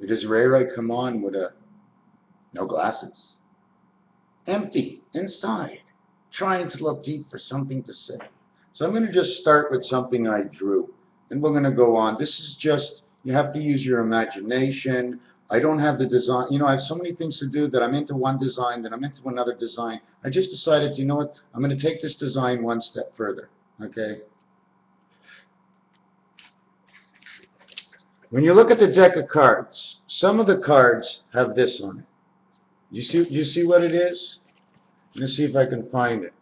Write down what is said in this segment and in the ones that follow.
Because rare I come on with no glasses. Empty inside. Trying to look deep for something to say. So I'm going to just start with something I drew. Then we're going to go on. This is just, you have to use your imagination. I don't have the design. You know, I have so many things to do that I'm into one design, then I'm into another design. I just decided, you know what, I'm going to take this design one step further. Okay? When you look at the deck of cards, some of the cards have this on it. You see what it is? Let me see if I can find it.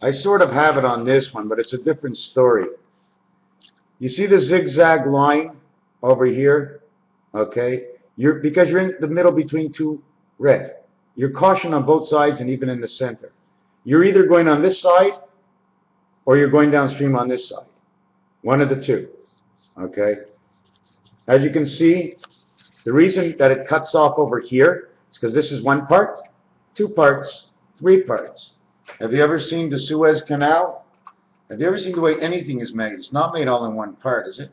I sort of have it on this one, but it's a different story. You see the zigzag line over here? Okay? Because you're in the middle between two red. You're cautioned on both sides and even in the center. You're either going on this side or you're going downstream on this side. One of the two. Okay? As you can see, the reason that it cuts off over here is because this is one part, two parts, three parts. Have you ever seen the Suez Canal? Have you ever seen the way anything is made? It's not made all in one part, is it?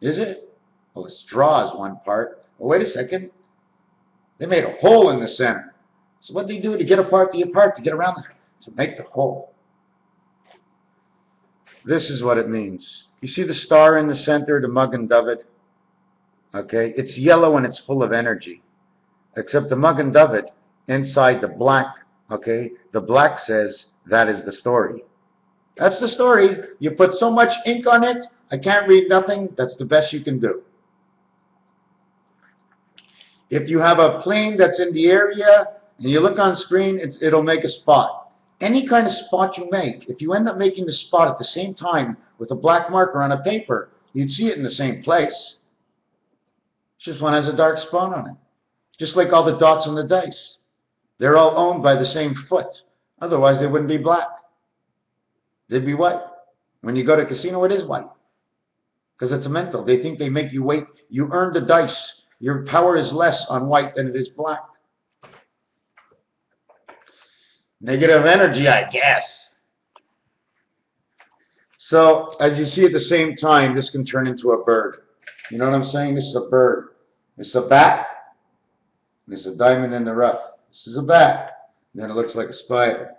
Is it? Well, a straw is one part. Well, wait a second. They made a hole in the center. So what do you do to get apart the part, to get around there? To make the hole. This is what it means. You see the star in the center, the mug and doved? Okay? It's yellow and it's full of energy. Except the mug and doved, inside the black, okay? The black says, that is the story. That's the story. You put so much ink on it, I can't read nothing. That's the best you can do. If you have a plane that's in the area and you look on screen, it'll make a spot. Any kind of spot you make, if you end up making the spot at the same time with a black marker on a paper, you'd see it in the same place. It's just one has a dark spot on it. Just like all the dots on the dice. They're all owned by the same foot. Otherwise, they wouldn't be black. They'd be white. When you go to a casino, it is white. Because it's a mental. They think they make you wait. You earn the dice. Your power is less on white than it is black. Negative energy, I guess. So, as you see at the same time, this can turn into a bird. You know what I'm saying? This is a bird. This is a bat. This is a diamond in the rough. This is a bat. And then it looks like a spider.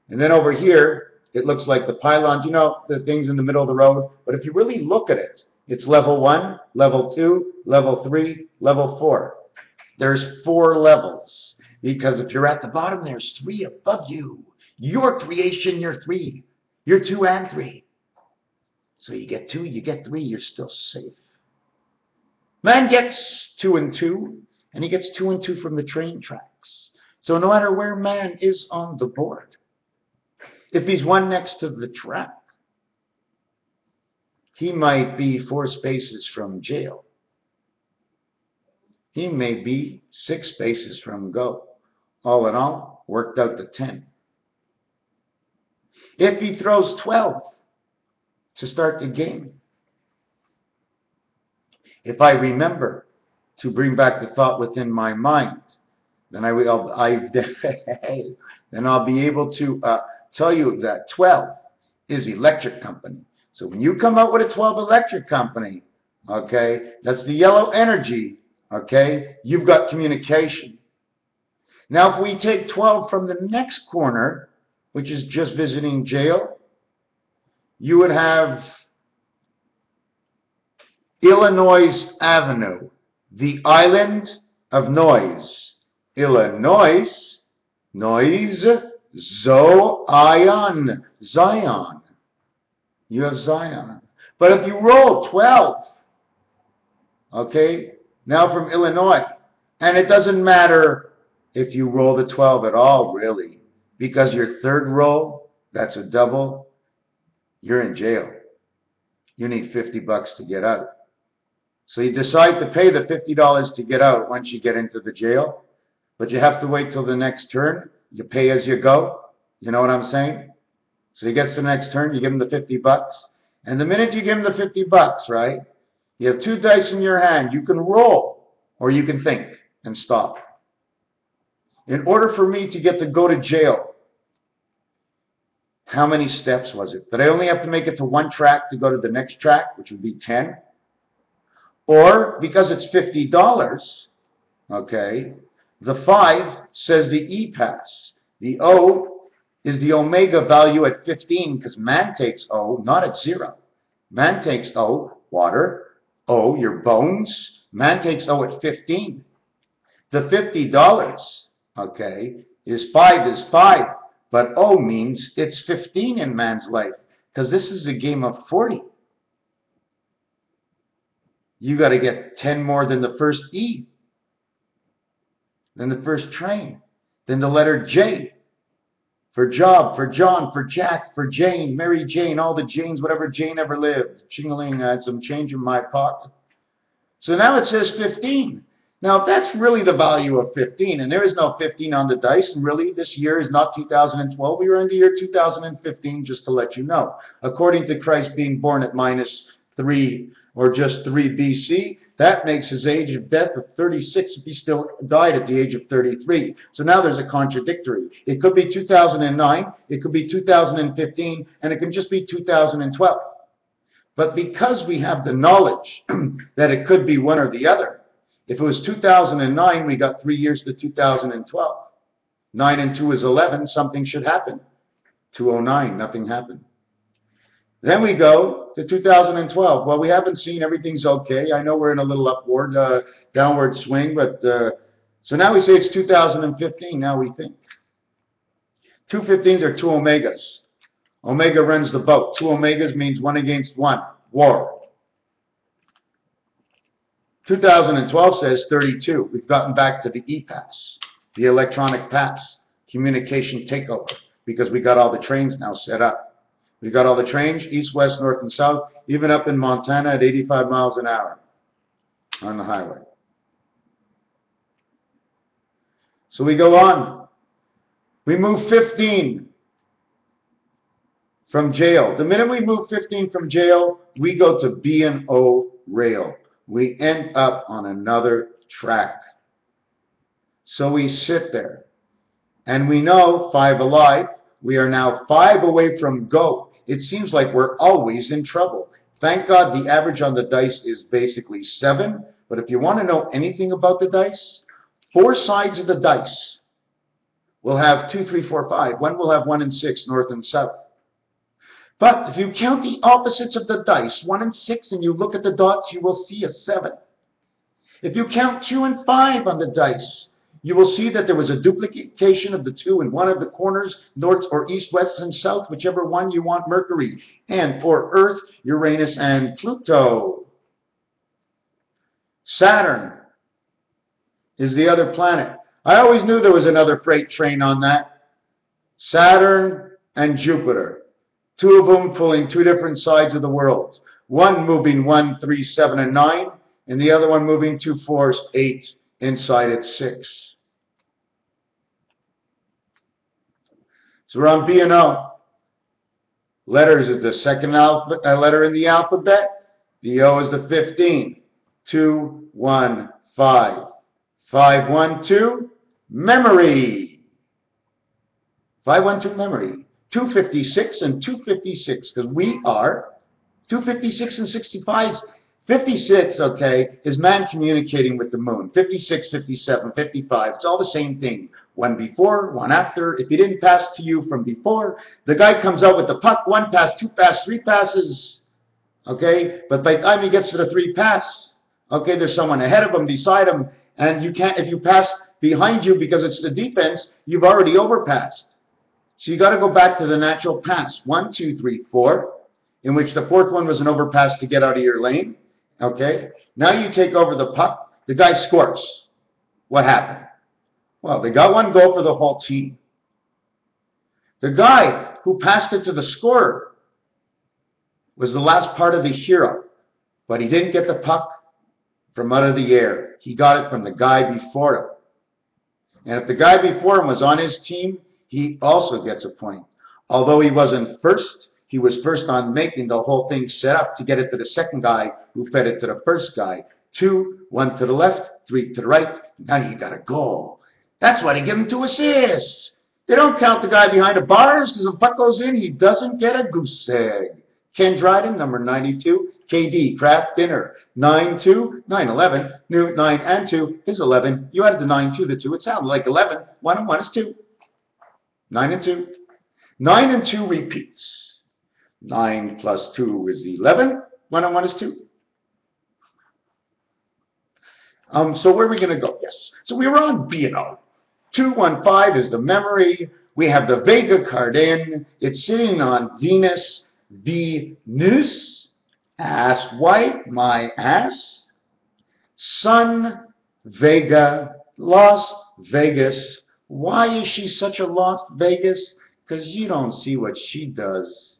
And then over here, it looks like the pylons, you know, the things in the middle of the road. But if you really look at it, it's level 1, level 2, level 3, level 4. There's 4 levels. Because if you're at the bottom, there's 3 above you. Your creation, you're 3. You're 2 and 3. So you get 2, you get 3, you're still safe. Man gets 2 and 2, and he gets 2 and 2 from the train tracks. So no matter where man is on the board, if he's 1 next to the track, he might be 4 spaces from jail. He may be 6 spaces from go. All in all, worked out to 10. If he throws 12 to start the game, if I remember to bring back the thought within my mind, then I'll be able to tell you that 12 is electric company. So when you come out with a 12 electric company, okay, that's the yellow energy, okay, you've got communication. Now if we take 12 from the next corner, which is just visiting jail, you would have Illinois Avenue, the island of noise. Illinois, noise, Zion. Zion. You have Zion. But if you roll 12, okay, now from Illinois, and it doesn't matter if you roll the 12 at all, really, because your third roll, that's a double, you're in jail. You need $50 to get out. So you decide to pay the $50 to get out once you get into the jail, but you have to wait till the next turn. You pay as you go. You know what I'm saying? So he gets to the next turn, you give him the $50, and the minute you give him the $50, right, you have 2 dice in your hand. You can roll, or you can think and stop. In order for me to get to go to jail, how many steps was it? Did I only have to make it to 1 track to go to the next track, which would be 10? Or because it's $50, okay, the 5 says the E pass. The O is the omega value at 15 because man takes O, not at 0. Man takes O, water. O, your bones. Man takes O at 15. The $50, okay, is 5, but O means it's 15 in man's life because this is a game of 40. You got to get 10 more than the first E, than the first train, than the letter J. For job, for John, for Jack, for Jane, Mary Jane, all the Janes, whatever Jane ever lived. Ching-a-ling, I had some change in my pocket. So now it says 15. Now, if that's really the value of 15, and there is no 15 on the dice, and really this year is not 2012, we were in the year 2015, just to let you know. According to Christ being born at -3 or just 3 BC, that makes his age of death of 36 if he still died at the age of 33. So now there's a contradictory. It could be 2009, it could be 2015, and it can just be 2012. But because we have the knowledge that it could be one or the other, if it was 2009, we got 3 years to 2012. 9 and 2 is 11, something should happen. 209, nothing happened. Then we go to 2012. Well, we haven't seen, everything's okay. I know we're in a little upward, downward swing, but so now we say it's 2015, now we think. 2 15s are 2 omegas. Omega runs the boat. 2 omegas means 1 against 1, war. 2012 says 32. We've gotten back to the E-pass, the electronic pass, communication takeover, because we got all the trains now set up. We've got all the trains, east, west, north, and south, even up in Montana at 85 miles an hour on the highway. So we go on. We move 15 from jail. The minute we move 15 from jail, we go to B&O rail. We end up on another track. So we sit there. And we know 5 alive. We are now 5 away from go. It seems like we're always in trouble. Thank God the average on the dice is basically 7. But if you want to know anything about the dice, 4 sides of the dice will have 2, 3, 4, 5. One will have 1 and 6, north and south. But if you count the opposites of the dice, 1 and 6, and you look at the dots, you will see a 7. If you count 2 and 5 on the dice, you will see that there was a duplication of the 2 in one of the corners, north or east, west, and south, whichever one you want Mercury. And for Earth, Uranus, and Pluto. Saturn is the other planet. I always knew there was another freight train on that. Saturn and Jupiter. 2 of them pulling 2 different sides of the world. One moving 1, 3, 7, and 9, and the other one moving 2, 4, 8 inside at 6. So we're on B&O. Letters is the second letter in the alphabet. The O is the 15. 2, 1, 5. 5, 1, 2. Memory. 5, 1, 2. Memory. 256 and 256, because we are 256 and 65s. 56, okay, is man communicating with the moon. 56, 57, 55, it's all the same thing. 1 before, 1 after. If he didn't pass to you from before, the guy comes out with the puck, 1 pass, 2 pass, 3 passes. Okay, but by the time he gets to the 3 pass, okay, there's someone ahead of him, beside him, and you can't, if you pass behind you because it's the defense, you've already overpassed. So you got to go back to the natural pass. 1, 2, 3, 4, in which the 4th one was an overpass to get out of your lane. Okay? Now you take over the puck. The guy scores. What happened? Well, they got 1 goal for the whole team. The guy who passed it to the scorer was the last part of the hero, but he didn't get the puck from out of the air. He got it from the guy before him. And if the guy before him was on his team, he also gets a point. Although he wasn't first, he was first on making the whole thing set up to get it to the second guy who fed it to the first guy. 2, 1 to the left, 3 to the right. Now you got a goal. That's why they give him 2 assists. They don't count the guy behind the bars because if the puck goes in, he doesn't get a goose egg. Ken Dryden, number 92. KD, Kraft Dinner, 9-2, 9-11. New 9 and 2 is 11. You added the 9 to the 2. It sounded like 11. 1 and 1 is 2. 9 and 2. 9 and 2 repeats. 9 plus 2 is 11. 1 and 1 is 2. So where are we going to go? Yes. So we were on B&O. 215 is the memory. We have the Vega card in. It's sitting on Venus. Venus. Ass white, my ass. Sun, Vega, Las Vegas. Why is she such a Las Vegas? Because you don't see what she does.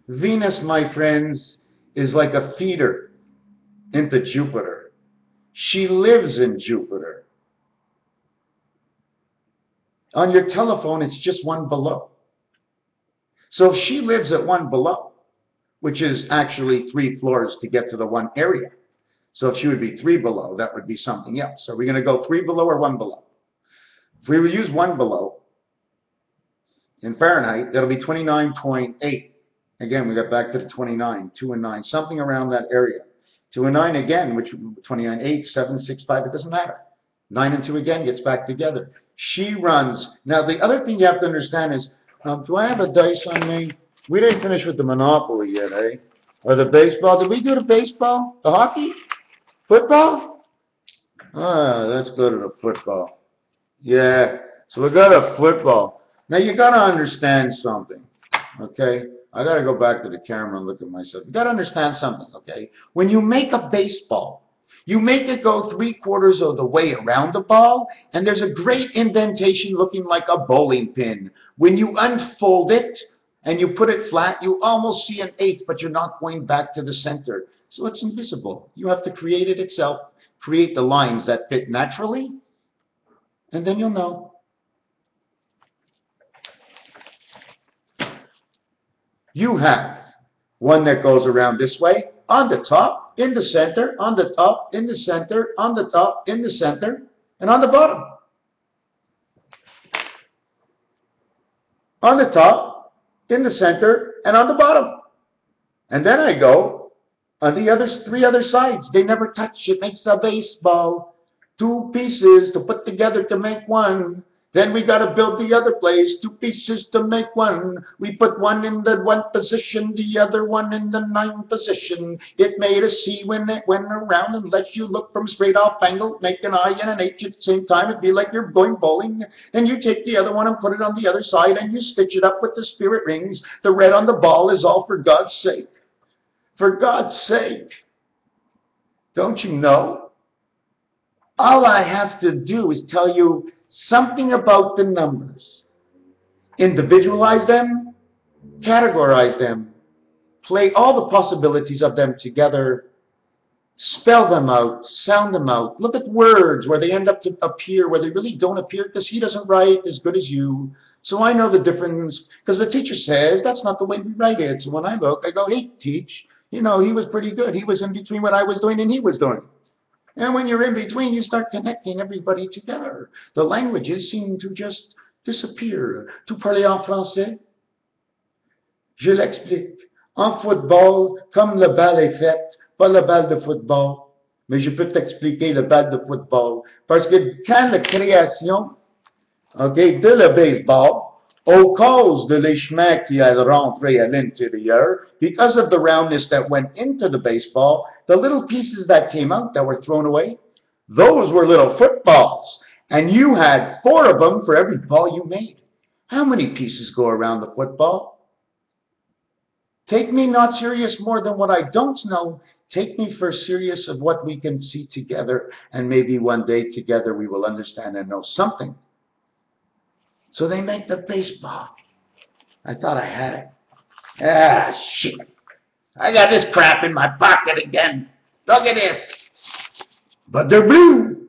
Venus, my friends, is like a feeder into Jupiter. She lives in Jupiter. On your telephone, it's just one below. So if she lives at one below, which is actually 3 floors to get to the one area. So if she would be 3 below, that would be something else. Are we going to go 3 below or 1 below? If we would use 1 below, in Fahrenheit, that'll be 29.8. Again, we got back to the 29, 2 and 9, something around that area. 2 and 9 again, which 29, 8, 7, 6, 5, it doesn't matter. 9 and 2 again gets back together. She runs. Now, the other thing you have to understand is, do I have a dice on me? We didn't finish with the Monopoly yet, eh? Or the baseball. Did we do the baseball? The hockey? Football? Let's go to the football. Yeah, so we got a football. Now, you got to understand something, okay? I got to go back to the camera and look at myself. You got to understand something, okay? When you make a baseball, you make it go 3/4 of the way around the ball, and there's a great indentation looking like a bowling pin. When you unfold it, and you put it flat, you almost see an 8, but you're not going back to the center. So it's invisible. You have to create it itself, create the lines that fit naturally, and then you'll know. You have one that goes around this way, on the top, in the center, on the top, in the center, on the top, in the center, and on the bottom. On the top, in the center, and on the bottom. And then I go on the 3 other sides. They never touch. It makes a baseball. 2 pieces to put together to make one. Then we got to build the other place. 2 pieces to make one. We put one in the 1 position, the other one in the 9 position. It made a C when it went around and lets you look from straight off angle, make an I and an H at the same time. It'd be like you're going bowling. Then you take the other one and put it on the other side and you stitch it up with the spirit rings. The red on the ball is all for God's sake. For God's sake. Don't you know? All I have to do is tell you something about the numbers. Individualize them, categorize them, play all the possibilities of them together, spell them out, sound them out, look at words where they end up to appear, where they really don't appear, because he doesn't write as good as you. So I know the difference, because the teacher says that's not the way we write it. So when I look, I go, hey, teach, you know, he was pretty good. He was in between what I was doing and he was doing. And when you're in between, you start connecting everybody together. The languages seem to just disappear. Tu parles en français? Je l'explique. En football, comme la balle est faite, pas la balle de football, mais je peux t'expliquer la balle de football. Parce que quand la création, okay, de le baseball, au cause de les chemins qui est rentré à l'intérieur, because of the roundness that went into the baseball, the little pieces that came out that were thrown away, those were little footballs. And you had 4 of them for every ball you made. How many pieces go around the football? Take me not serious more than what I don't know. Take me for serious of what we can see together, and maybe one day together we will understand and know something. So they make the baseball. I thought I had it. Ah, shit. I got this crap in my pocket again. Look at this. But they're blue.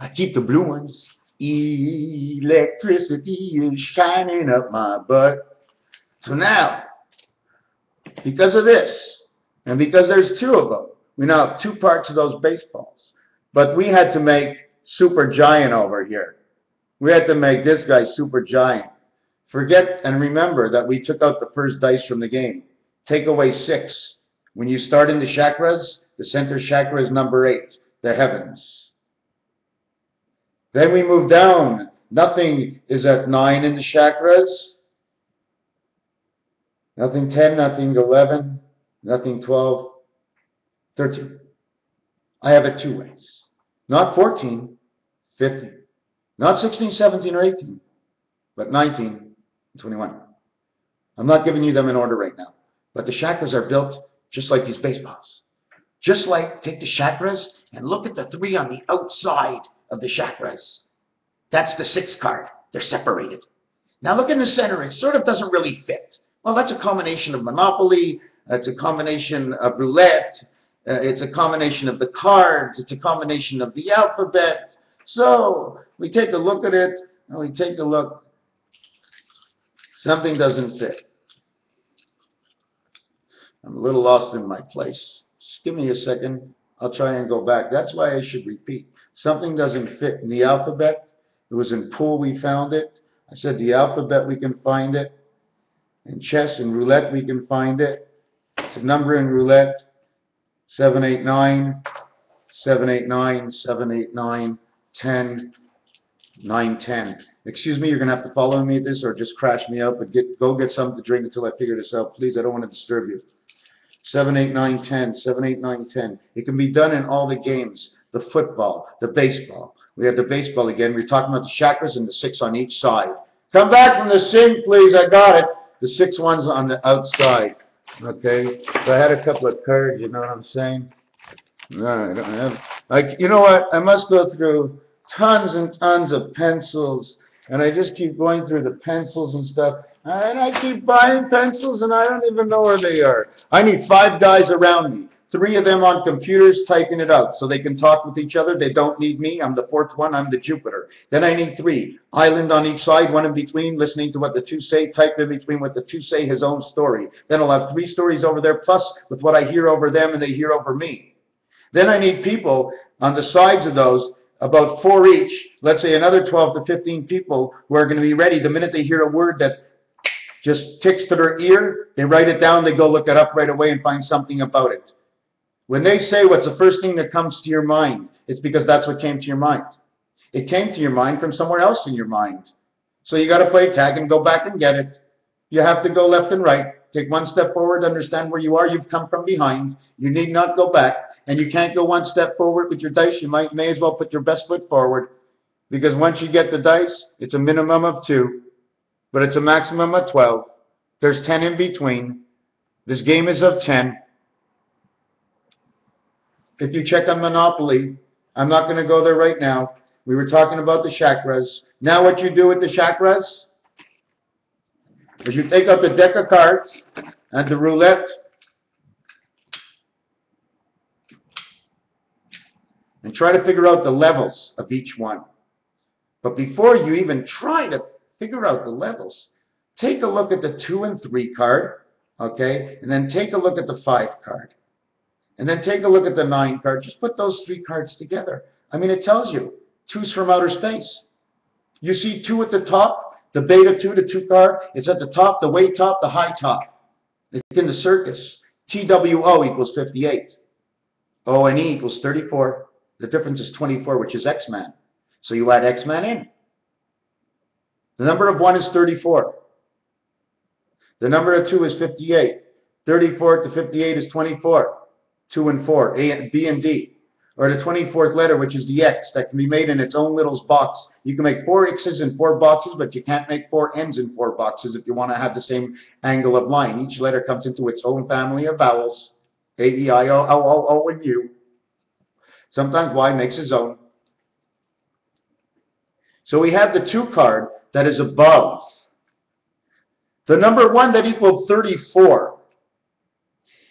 I keep the blue ones. Electricity is shining up my butt. So now, because of this, and because there's 2 of them, we now have 2 parts of those baseballs. But we had to make Super Giant over here. We had to make this guy Super Giant. Forget and remember that we took out the first dice from the game. Take away 6. When you start in the chakras, the center chakra is number 8, the heavens. Then we move down. Nothing is at 9 in the chakras. Nothing 10, nothing 11, nothing 12, 13. I have it 2 ways. Not 14, 15. Not 16, 17, or 18, but 19 and 21. I'm not giving you them in order right now. But the chakras are built just like these baseballs. Just like, take the chakras and look at the 3 on the outside of the chakras. That's the 6 card. They're separated. Now look in the center. It sort of doesn't really fit. Well, that's a combination of Monopoly. It's a combination of roulette. It's a combination of the cards. It's a combination of the alphabet. So we take a look at it, and we take a look. Something doesn't fit. I'm a little lost in my place. Just give me a second. I'll try and go back. That's why I should repeat. Something doesn't fit in the alphabet. It was in pool we found it. I said the alphabet we can find it. In chess and roulette we can find it. It's a number in roulette. 789, 789, 789, 10, 910. Excuse me, you're going to have to follow me at this or just crash me out, but go get something to drink until I figure this out. Please, I don't want to disturb you. 7, 8, 9, 10, 7, 8, 9, 10. It can be done in all the games. The football, the baseball. We have the baseball again. We're talking about the chakras and the 6 on each side. Come back from the sink, please. I got it. The 6 ones on the outside. Okay? So I had a couple of cards, you know what I'm saying? No, I don't have. Like, you know what? I must go through tons and tons of pencils. And I just keep going through the pencils and stuff. And I keep buying pencils and I don't even know where they are. I need 5 guys around me. 3 of them on computers typing it out so they can talk with each other. They don't need me. I'm the 4th one. I'm the Jupiter. Then I need 3. Island on each side, 1 in between, listening to what the 2 say, type in between what the 2 say, his own story. Then I'll have 3 stories over there, plus with what I hear over them and they hear over me. Then I need people on the sides of those, about 4 each, let's say another 12 to 15 people who are going to be ready the minute they hear a word that just ticks to their ear, they write it down, they go look it up right away and find something about it. When they say what's the first thing that comes to your mind, it's because that's what came to your mind. It came to your mind from somewhere else in your mind. So you got to play tag and go back and get it. You have to go left and right. Take 1 step forward, understand where you are. You've come from behind. You need not go back. And you can't go 1 step forward with your dice. You may as well put your best foot forward. Because once you get the dice, it's a minimum of 2. But it's a maximum of 12. There's 10 in between. This game is of 10. If you check on Monopoly, I'm not going to go there right now. We were talking about the chakras. Now what you do with the chakras is you take out the deck of cards and the roulette and try to figure out the levels of each one. But before you even try to figure out the levels, take a look at the 2 and 3 card, okay? And then take a look at the 5 card. And then take a look at the 9 card. Just put those 3 cards together. I mean, it tells you. 2's from outer space. You see 2 at the top, the beta 2, the 2 card. It's at the top, the way top, the high top. It's in the circus. TWO equals 58. ONE equals 34. The difference is 24, which is X-Man. So you add X-Man in. The number of 1 is 34. The number of 2 is 58. 34 to 58 is 24. 2 and 4, A, B, and D. Or the 24th letter, which is the X, that can be made in its own little box. You can make 4 X's in 4 boxes, but you can't make 4 N's in 4 boxes if you want to have the same angle of line. Each letter comes into its own family of vowels. A, E, I, O, O, O, and U. Sometimes Y makes its own. So we have the 2 card that is above. The number 1 that equaled 34.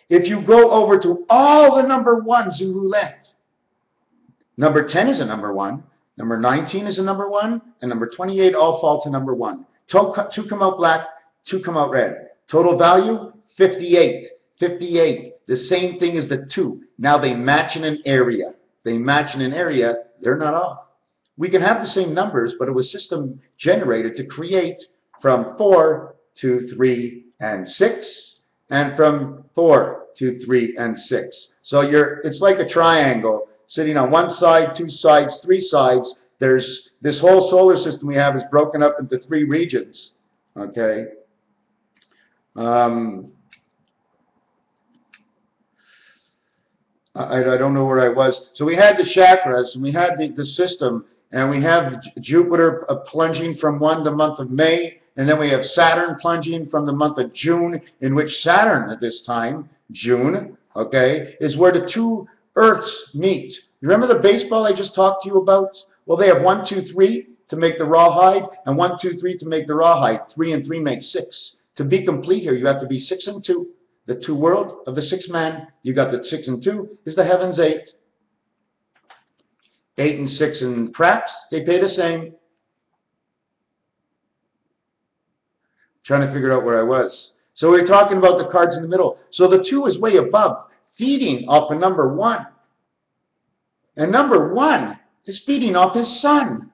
If you go over to all the number 1s in roulette, number 10 is a number 1, number 19 is a number 1, and number 28 all fall to number 1. 2 come out black, 2 come out red. Total value, 58. 58, the same thing as the 2. Now they match in an area. They match in an area, they're not off. We can have the same numbers, but it was system generated to create from 4 to 3 and 6, and from 4 to 3 and 6. So it's like a triangle sitting on one side, two sides, three sides. There's this whole solar system we have is broken up into 3 regions. Okay. I don't know where I was. So we had the chakras, and we had the system, and we have Jupiter plunging from the month of May, and then we have Saturn plunging from the month of June, in which Saturn at this time, June, okay, is where the 2 Earths meet. You remember the baseball I just talked to you about? Well, they have 1, 2, 3 to make the rawhide, and 1, 2, 3 to make the rawhide. 3 and 3 make 6. To be complete here, you have to be 6 and 2. The 2 world of the 6 man, you got the 6 and 2 is the heavens 8. 8 and 6 and craps, they pay the same. Trying to figure out where I was. So we're talking about the cards in the middle. So the 2 is way above, feeding off of number 1. And number 1 is feeding off his sun.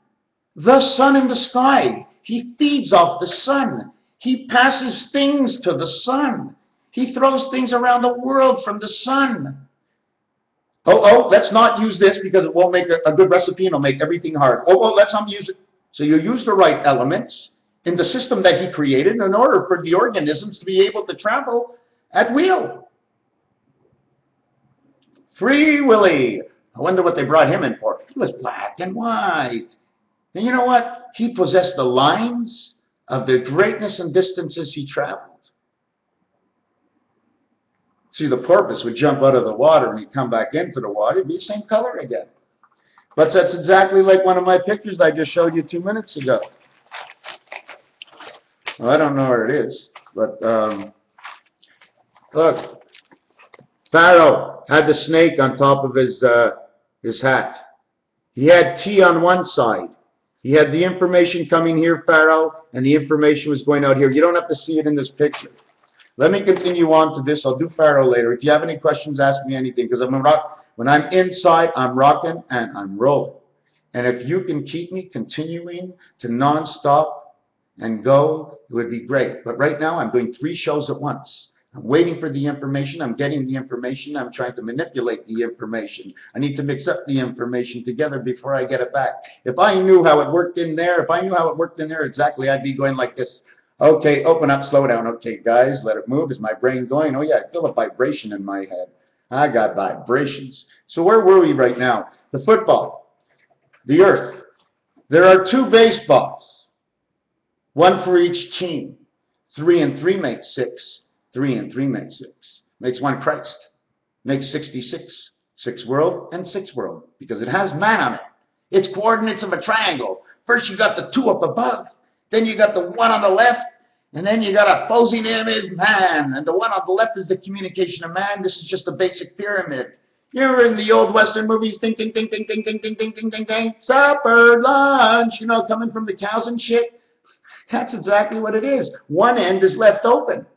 The sun in the sky. He feeds off the sun. He passes things to the sun. He throws things around the world from the sun. Let's not use this because it won't make a good recipe and it'll make everything hard. Let's not use it. So you use the right elements in the system that he created in order for the organisms to be able to travel at will. Free Willy. I wonder what they brought him in for. He was black and white. And you know what? He possessed the lines of the greatness and distances he traveled. See, the porpoise would jump out of the water and he'd come back into the water. It'd be the same color again. But that's exactly like one of my pictures I just showed you 2 minutes ago. Well, I don't know where it is, but look. Pharaoh had the snake on top of his hat. He had T on one side. He had the information coming here, Pharaoh, and the information was going out here. You don't have to see it in this picture. Let me continue on to this. I'll do Pharaoh later. If you have any questions, ask me anything, because when I'm inside, I'm rocking and I'm rolling. And if you can keep me continuing to nonstop and go, it would be great. But right now, I'm doing 3 shows at once. I'm waiting for the information. I'm getting the information. I'm trying to manipulate the information. I need to mix up the information together before I get it back. If I knew how it worked in there, exactly, I'd be going like this. Okay, open up, slow down. Okay, guys, let it move. Is my brain going? Oh, yeah, I feel a vibration in my head. I got vibrations. So where were we right now? The football, the earth. There are 2 baseballs, 1 for each team. 3 and 3 makes 6. 3 and 3 makes 6. Makes 1 Christ. Makes 66. 6 world and 6 world. Because it has man on it. It's coordinates of a triangle. First you got the 2 up above. Then you got the 1 on the left. And then you got opposing him is man. And the 1 on the left is the communication of man. This is just a basic pyramid. You remember in the old Western movies, ding, ding, ding, ding, ding, ding, ding, ding, ding, ding, ding, supper, lunch, you know, coming from the cows and shit. That's exactly what it is. One end is left open.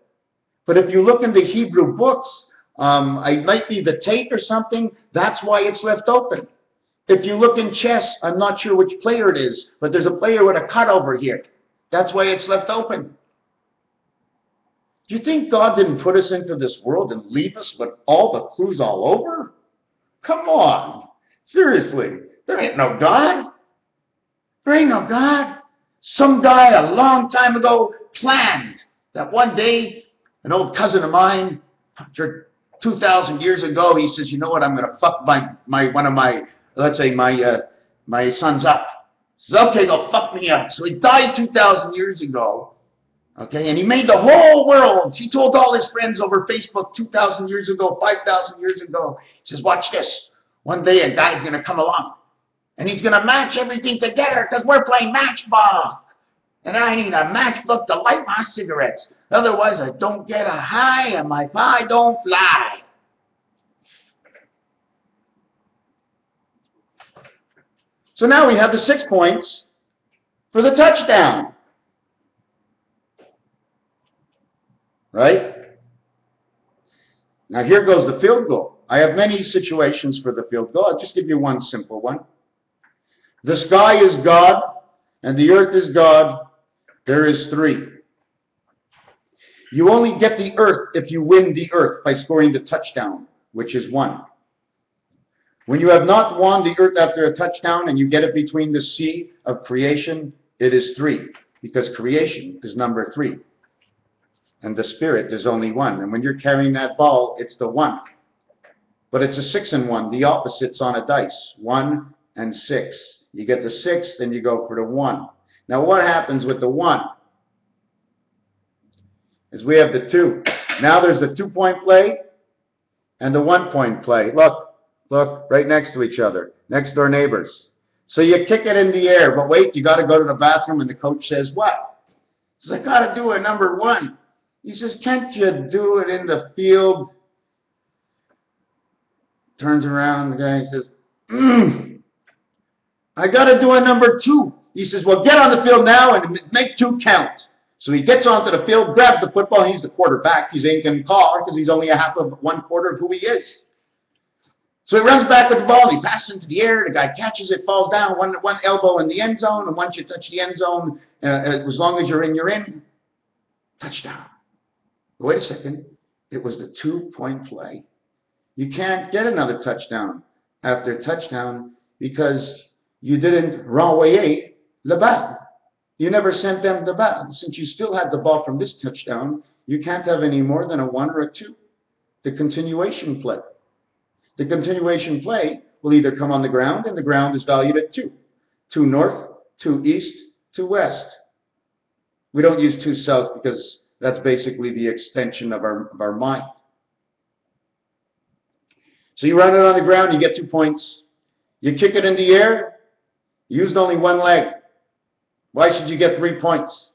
But if you look in the Hebrew books, it might be the Tate or something, that's why it's left open. If you look in chess, I'm not sure which player it is, but there's a player with a cut over here. That's why it's left open. Do you think God didn't put us into this world and leave us with all the clues all over? Come on. Seriously. There ain't no God. There ain't no God. Some guy a long time ago planned that one day, an old cousin of mine, 2,000 years ago, he says, you know what, I'm going to fuck one of my, let's say, my sons up. He says, okay, go fuck me up. So he died 2,000 years ago. Okay, and he made the whole world. He told all his friends over Facebook 2,000 years ago, 5,000 years ago. He says, watch this. One day a guy's going to come along, and he's going to match everything together because we're playing matchbox. And I need a matchbook to light my cigarettes. Otherwise, I don't get a high, and my pie don't fly. So now we have the 6 points for the touchdown. Right? Now here goes the field goal. I have many situations for the field goal. I'll just give you one simple one. The sky is God, and the earth is God. There is 3. You only get the earth if you win the earth by scoring the touchdown, which is 1. When you have not won the earth after a touchdown and you get it between the C of creation, it is 3, because creation is number 3. And the spirit is only 1. And when you're carrying that ball, it's the 1. But it's a 6 and 1. The opposites on a dice. 1 and 6. You get the 6, then you go for the 1. Now what happens with the 1? Is we have the 2. Now there's the 2-point play and the 1-point play. Look, right next to each other. Next door neighbors. So you kick it in the air, but wait, you got to go to the bathroom, and the coach says, what? He says, I got to do a number 1. He says, can't you do it in the field? Turns around, the guy says, I got to do a number 2. He says, well, get on the field now and make 2 count. So he gets onto the field, grabs the football, and he's the quarterback. He's ain't going to call because he's only a half of 1/4 of who he is. So he runs back with the ball, and he passes into the air. The guy catches it, falls down, one elbow in the end zone, and once you touch the end zone, as long as you're in. Touchdown. Wait a second. It was the 2-point play. You can't get another touchdown after touchdown because you didn't renvoyer le balle. You never sent them the ball. Since you still had the ball from this touchdown, you can't have any more than a 1 or a 2. The continuation play. The continuation play will either come on the ground, and the ground is valued at 2. 2 north, 2 east, 2 west. We don't use 2 south because that's basically the extension of our mind. So you run it on the ground, you get 2 points. You kick it in the air, you used only 1 leg. Why should you get 3 points?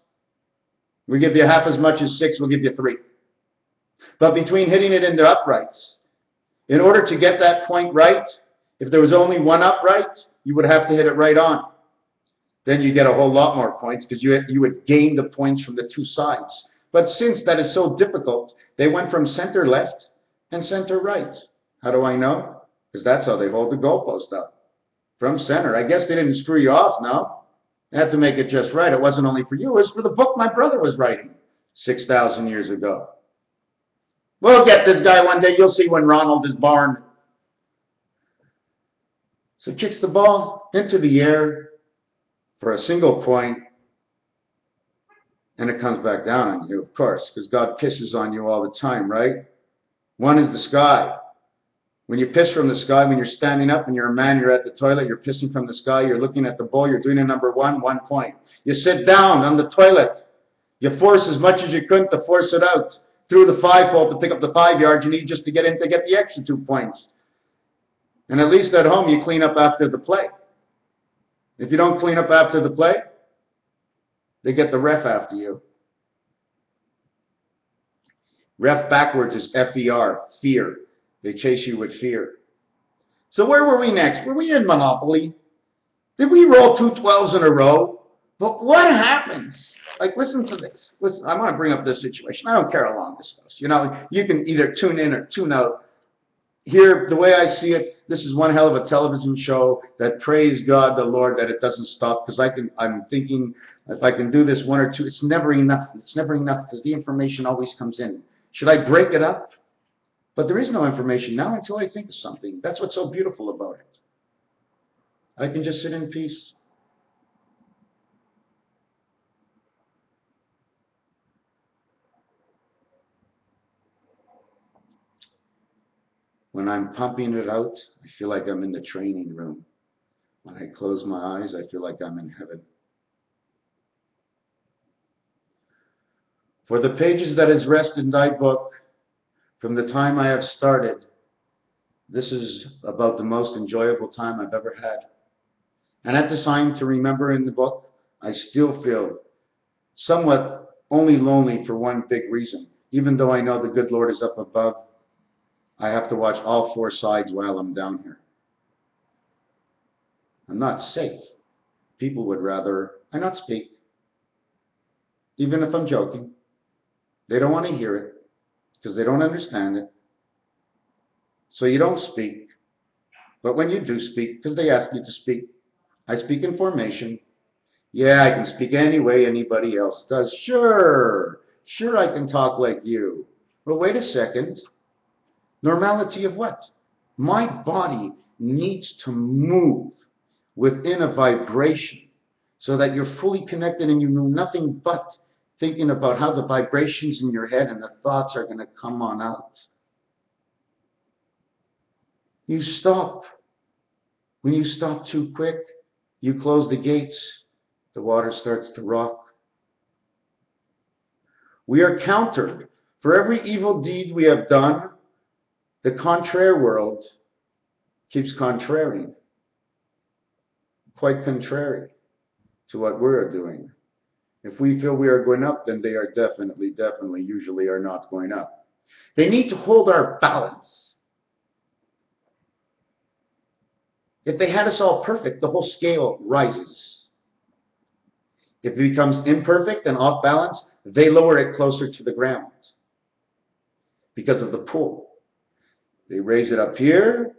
We give you half as much as 6, we'll give you 3. But between hitting it in the uprights, in order to get that point right, if there was only 1 upright, you would have to hit it right on. Then you get a whole lot more points because you would gain the points from the 2 sides. But since that is so difficult, they went from center left and center right. How do I know? Because that's how they hold the goalpost up. From center. I guess they didn't screw you off, no? They had to make it just right. It wasn't only for you. It was for the book my brother was writing 6,000 years ago. We'll get this guy one day. You'll see when Ronald is born. So he kicks the ball into the air for a single point, and it comes back down on you, of course, because God pisses on you all the time, right? 1 is the sky. When you piss from the sky, when you're standing up and you're a man, you're at the toilet, you're pissing from the sky, you're looking at the bowl, you're doing a number 1, 1 point. You sit down on the toilet. You force as much as you could to force it out. Through the 5-hole to pick up the 5 yards you need just to get in to get the extra 2 points. And at least at home you clean up after the play. If you don't clean up after the play, they get the ref after you. Ref backwards is F-E-R, fear. They chase you with fear. So where were we next? Were we in Monopoly? Did we roll 2 12s in a row? But what happens? Like, listen to this. Listen, I want to bring up this situation. I don't care how long this goes. You know, you can either tune in or tune out. Here, the way I see it, this is one hell of a television show that, praise God the Lord, that it doesn't stop, because I'm thinking if I can do this 1 or 2, it's never enough. It's never enough because the information always comes in. Should I break it up? But there is no information now until I think of something. That's what's so beautiful about it. I can just sit in peace. When I'm pumping it out, I feel like I'm in the training room. When I close my eyes, I feel like I'm in heaven. For the pages that is rest in thy book, from the time I have started, this is about the most enjoyable time I've ever had. And at the time to remember in the book, I still feel somewhat only lonely for one big reason. Even though I know the good Lord is up above, I have to watch all 4 sides while I'm down here. I'm not safe. People would rather I not speak. Even if I'm joking. They don't want to hear it because they don't understand it. So you don't speak. But when you do speak, because they ask you to speak, I speak in formation. Yeah, I can speak any way anybody else does. Sure. Sure, I can talk like you. Well, wait a second. Normality of what? My body needs to move within a vibration so that you're fully connected and you know nothing but thinking about how the vibrations in your head and the thoughts are going to come on out. You stop. When you stop too quick, you close the gates, the water starts to rock. We are countered. For every evil deed we have done, the contrary world keeps contraring, quite contrary to what we're doing. If we feel we are going up, then they are definitely, usually are not going up. They need to hold our balance. If they had us all perfect, the whole scale rises. If it becomes imperfect and off balance, they lower it closer to the ground because of the pull. They raise it up here,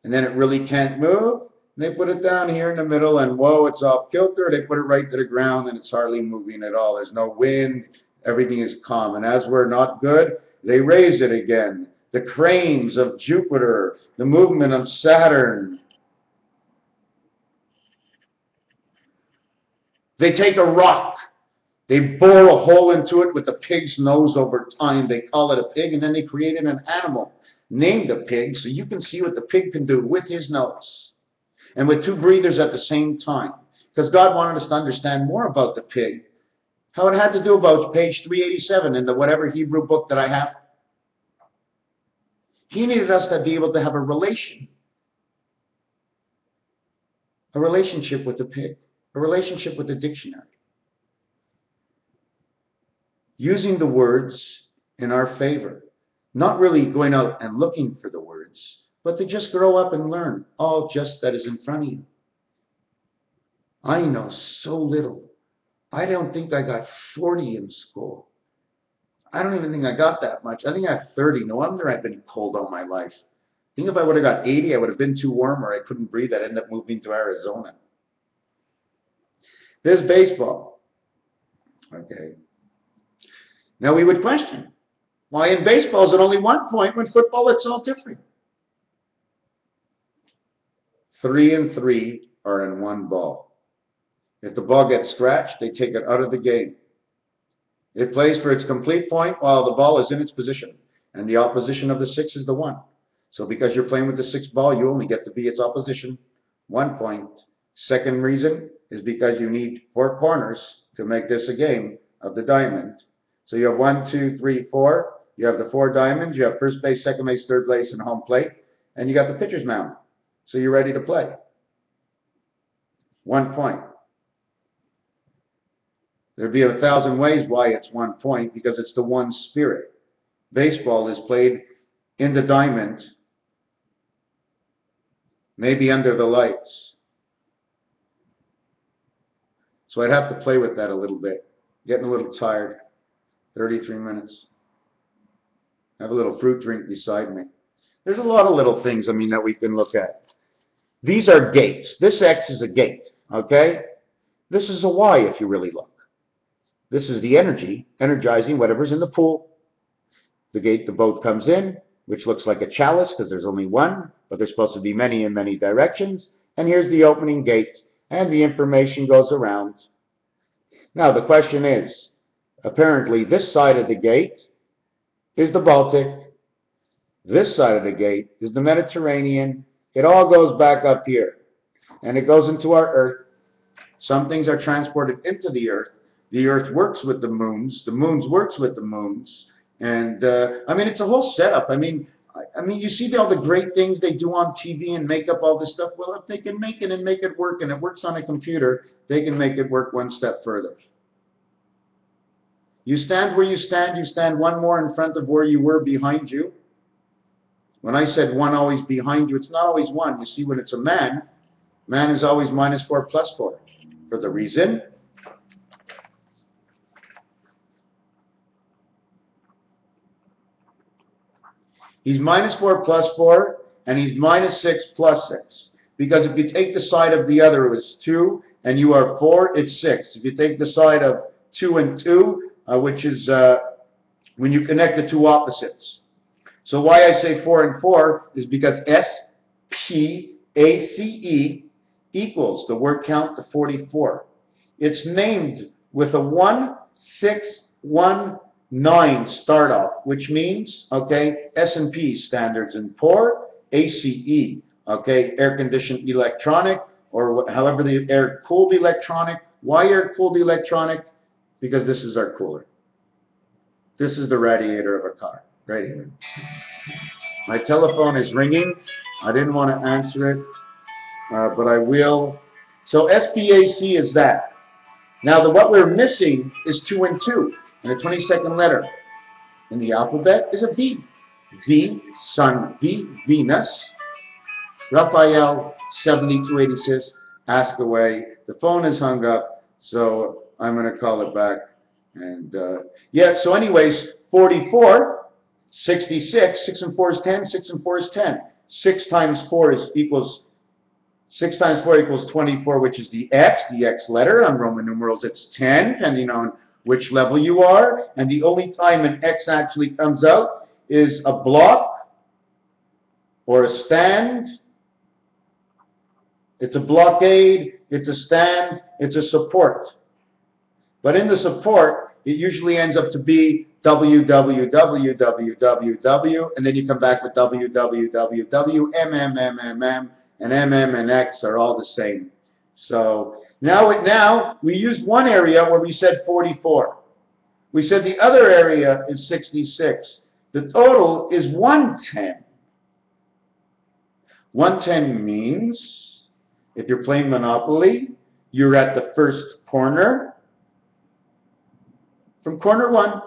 and then it really can't move. And they put it down here in the middle, and whoa, it's off kilter. They put it right to the ground, and it's hardly moving at all. There's no wind. Everything is calm. And as we're not good, they raise it again. The cranes of Jupiter, the movement of Saturn. They take a rock. They bore a hole into it with the pig's nose over time. They call it a pig, and then they created an animal named a pig, so you can see what the pig can do with his nose and with two breathers at the same time. Because God wanted us to understand more about the pig, how it had to do about page 387 in the whatever Hebrew book that I have. He needed us to be able to have a relationship with the pig, a relationship with the dictionary. Using the words in our favor. Not really going out and looking for the words, but to just grow up and learn all just that is in front of you. I know so little. I don't think I got 40 in school. I don't even think I got that much. I think I have 30. No wonder I've been cold all my life. I think if I would have got 80, I would have been too warm or I couldn't breathe. I'd end up moving to Arizona. There's baseball. Okay. Now we would question, why in baseball is it only 1 point, when football it's all different? 3 and 3 are in one ball. If the ball gets scratched, they take it out of the game. It plays for its complete point while the ball is in its position, and the opposition of the 6 is the 1. So because you're playing with the 6th ball, you only get to be its opposition 1 point. Second reason is because you need 4 corners to make this a game of the diamond. So you have 1, 2, 3, 4. You have the 4 diamonds. You have first base, second base, third base, and home plate. And you got the pitcher's mound. So you're ready to play. 1 point. There'd be 1,000 ways why it's 1 point, because it's the one spirit. Baseball is played in the diamond, maybe under the lights. So I'd have to play with that a little bit. Getting a little tired. 33 minutes. Have a little fruit drink beside me. There's a lot of little things, that we can look at. These are gates. This X is a gate, okay? This is a Y if you really look. This is the energy, energizing whatever's in the pool. The gate, the boat comes in, which looks like a chalice because there's only one, but there's supposed to be many in many directions. And here's the opening gate, and the information goes around. Now the question is, apparently this side of the gate is the Baltic. This side of the gate is the Mediterranean. It all goes back up here. And it goes into our Earth. Some things are transported into the Earth. The Earth works with the moons. The moons works with the moons. And, it's a whole setup. You see all the great things they do on TV and make up all this stuff. Well, if they can make it and make it work, and it works on a computer, they can make it work one step further. You stand where you stand one more in front of where you were behind you. When I said one always behind you, it's not always one. You see, when it's a man, man is always -4 + 4. For the reason, he's -4 + 4, and he's -6 + 6. Because if you take the side of the other, it was 2, and you are 4, it's 6. If you take the side of 2 and 2, which is when you connect the two opposites. So why I say 4 and 4 is because SPACE equals the word count to 44. It's named with a 1619 start off, which means, okay, S&P, standards and poor, ACE, okay, air-conditioned electronic, or however the air-cooled electronic. Why air-cooled electronic? Because this is our cooler. This is the radiator of a car, right here. My telephone is ringing. I didn't want to answer it, but I will. So SPAC is that. Now, what we're missing is 2 and 2, and the 22nd letter in the alphabet is a V. V, Sun, V, Venus. Raphael, 7286, ask away. The phone is hung up, so I'm going to call it back. And, yeah, so anyways, 44, 66, 6 and 4 is 10, 6 and 4 is 10. 6 times 4 equals 24, which is the X letter. On Roman numerals, it's 10, depending on which level you are. And the only time an X actually comes out is a block or a stand. It's a blockade, it's a stand, it's a support. But in the support, it usually ends up to be www, and then you come back with www, mm, and mm and x are all the same. So now we used one area where we said 44. We said the other area is 66. The total is 110. 110 means, if you're playing Monopoly, you're at the first corner. From corner 1,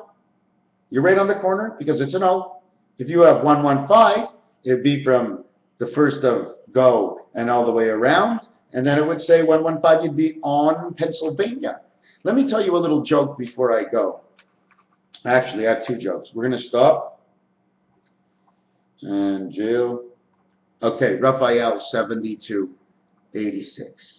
you're right on the corner because it's an O. If you have 115, it would be from the first of go and all the way around. And then it would say 115, you'd be on Pennsylvania. Let me tell you a little joke before I go. Actually, I have 2 jokes. We're going to stop. And Jill. Okay, Raphael, 7286.